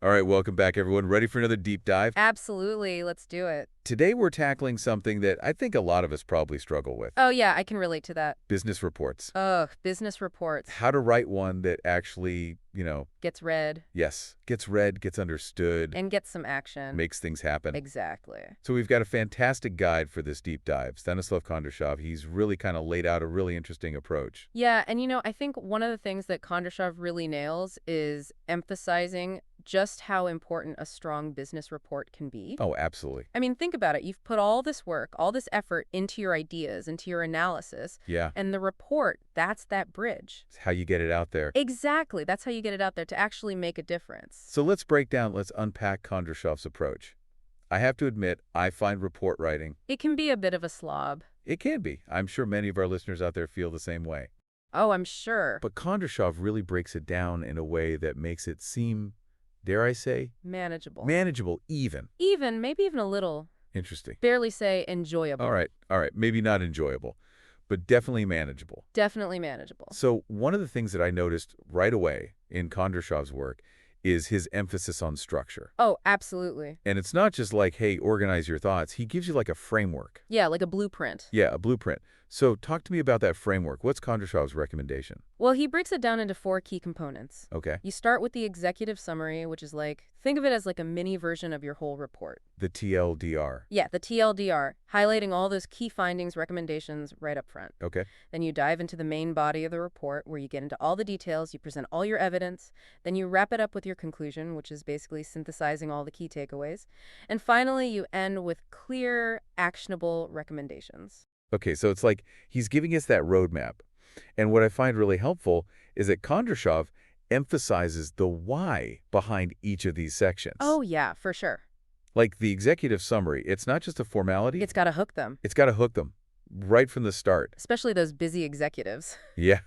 All right, welcome back, everyone. Ready for another deep dive? Absolutely. Let's do it. Today, we're tackling something that I think a lot of us probably struggle with. Oh, yeah, I can relate to that. Business reports. Ugh, business reports. How to write one that actually, Gets read. yes, gets read, gets understood, And gets some action. makes things happen. Exactly. So we've got a fantastic guide for this deep dive. Stanislav Kondrashov, he's really kind of laid out a really interesting approach. Yeah, and I think one of the things that Kondrashov really nails is emphasizing just how important a strong business report can be. Oh, absolutely. I mean, think about it. You've put all this work, all this effort into your ideas, into your analysis. Yeah. And the report, that's that bridge. It's how you get it out there. Exactly. That's how you get it out there to actually make a difference. So let's unpack Kondrashov's approach. I have to admit, I find report writing, It can be a bit of a slob. it can be. I'm sure many of our listeners out there feel the same way. Oh, I'm sure. But Kondrashov really breaks it down in a way that makes it seem, dare I say, Manageable. manageable even. Maybe even a little. Interesting. Barely say enjoyable. All right. Maybe not enjoyable, but definitely manageable. Definitely manageable. So one of the things that I noticed right away in Kondrashov's work is his emphasis on structure. Oh, absolutely. And it's not just like, hey, organize your thoughts. He gives you like a framework. Yeah, like a blueprint. Yeah, a blueprint. So talk to me about that framework. What's Kondrashov's recommendation? Well, he breaks it down into 4 key components. Okay. You start with the executive summary, which is think of it as like a mini version of your whole report. The TLDR. Yeah, the TLDR, highlighting all those key findings, recommendations right up front. Okay. Then you dive into the main body of the report where you get into all the details, you present all your evidence, then you wrap it up with your conclusion, which is basically synthesizing all the key takeaways. And finally, you end with clear, actionable recommendations. Okay, so it's like he's giving us that roadmap. And what I find really helpful is that Kondrashov emphasizes the why behind each of these sections. Oh, yeah, for sure. Like the executive summary, it's not just a formality. It's got to hook them. It's got to hook them right from the start. Especially those busy executives. Yeah.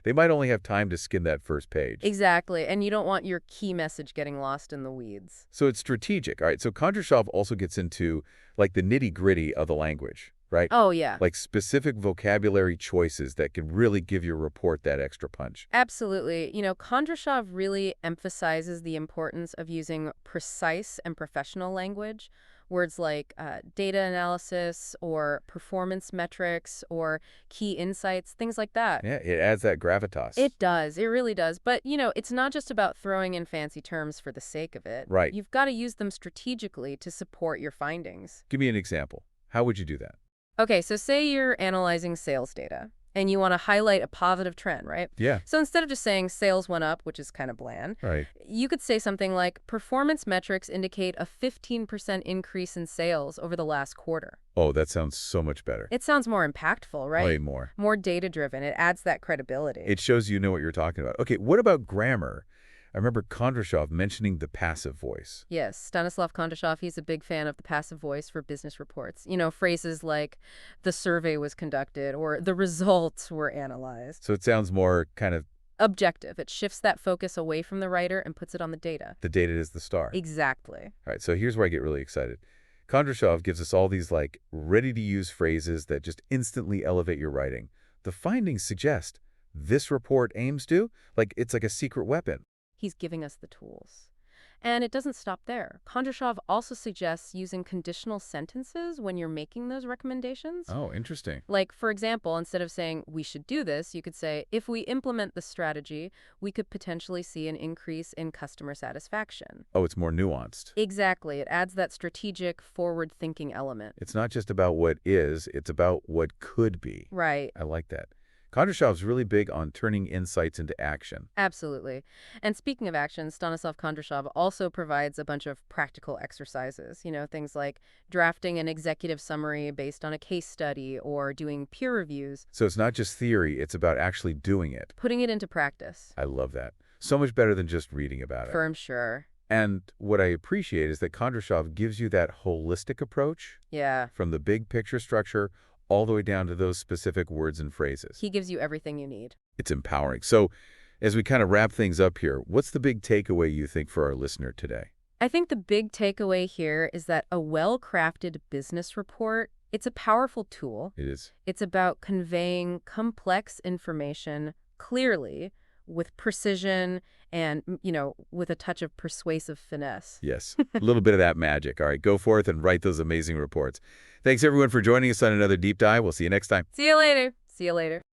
They might only have time to skim that first page. Exactly, and you don't want your key message getting lost in the weeds. So it's strategic. All right, so Kondrashov also gets into like the nitty-gritty of the language, right? Oh, yeah. Like specific vocabulary choices that can really give your report that extra punch. Absolutely. Kondrashov really emphasizes the importance of using precise and professional language. Words like data analysis or performance metrics or key insights, things like that. Yeah, it adds that gravitas. It does. It really does. But, it's not just about throwing in fancy terms for the sake of it. Right. You've got to use them strategically to support your findings. Give me an example. How would you do that? Okay, so say you're analyzing sales data and you want to highlight a positive trend, right? Yeah. So instead of just saying sales went up, which is kind of bland, Right. you could say something like performance metrics indicate a 15% increase in sales over the last quarter. Oh, that sounds so much better. It sounds more impactful, right? Way more. More data-driven. It adds that credibility. It shows you know what you're talking about. Okay, what about grammar? I remember Kondrashov mentioning the passive voice. Yes, Stanislav Kondrashov, he's a big fan of the passive voice for business reports. Phrases like the survey was conducted or the results were analyzed. So it sounds more kind of Objective. It shifts that focus away from the writer and puts it on the data. the data is the star. Exactly. All right, so here's where I get really excited. Kondrashov gives us all these like ready-to-use phrases that just instantly elevate your writing. The findings suggest this report aims to, it's like a secret weapon. He's giving us the tools. And it doesn't stop there. Kondrashov also suggests using conditional sentences when you're making those recommendations. Oh, interesting. Like, for example, instead of saying, we should do this, you could say, if we implement this strategy, we could potentially see an increase in customer satisfaction. Oh, it's more nuanced. Exactly. It adds that strategic, forward-thinking element. It's not just about what is, it's about what could be. Right. I like that. Kondrashov's really big on turning insights into action. Absolutely. And speaking of action, Stanislav Kondrashov also provides a bunch of practical exercises, things like drafting an executive summary based on a case study or doing peer reviews. So it's not just theory, it's about actually doing it. Putting it into practice. I love that. So much better than just reading about it. For sure. And what I appreciate is that Kondrashov gives you that holistic approach. Yeah. From the big picture structure all the way down to those specific words and phrases. He gives you everything you need. It's empowering. So as we kind of wrap things up here, what's the big takeaway you think for our listener today? I think the big takeaway here is that a well-crafted business report, it's a powerful tool. It is. It's about conveying complex information clearly with precision and, with a touch of persuasive finesse. Yes, a little bit of that magic. All right, go forth and write those amazing reports. Thanks, everyone, for joining us on another Deep Dive. We'll see you next time. See you later. See you later.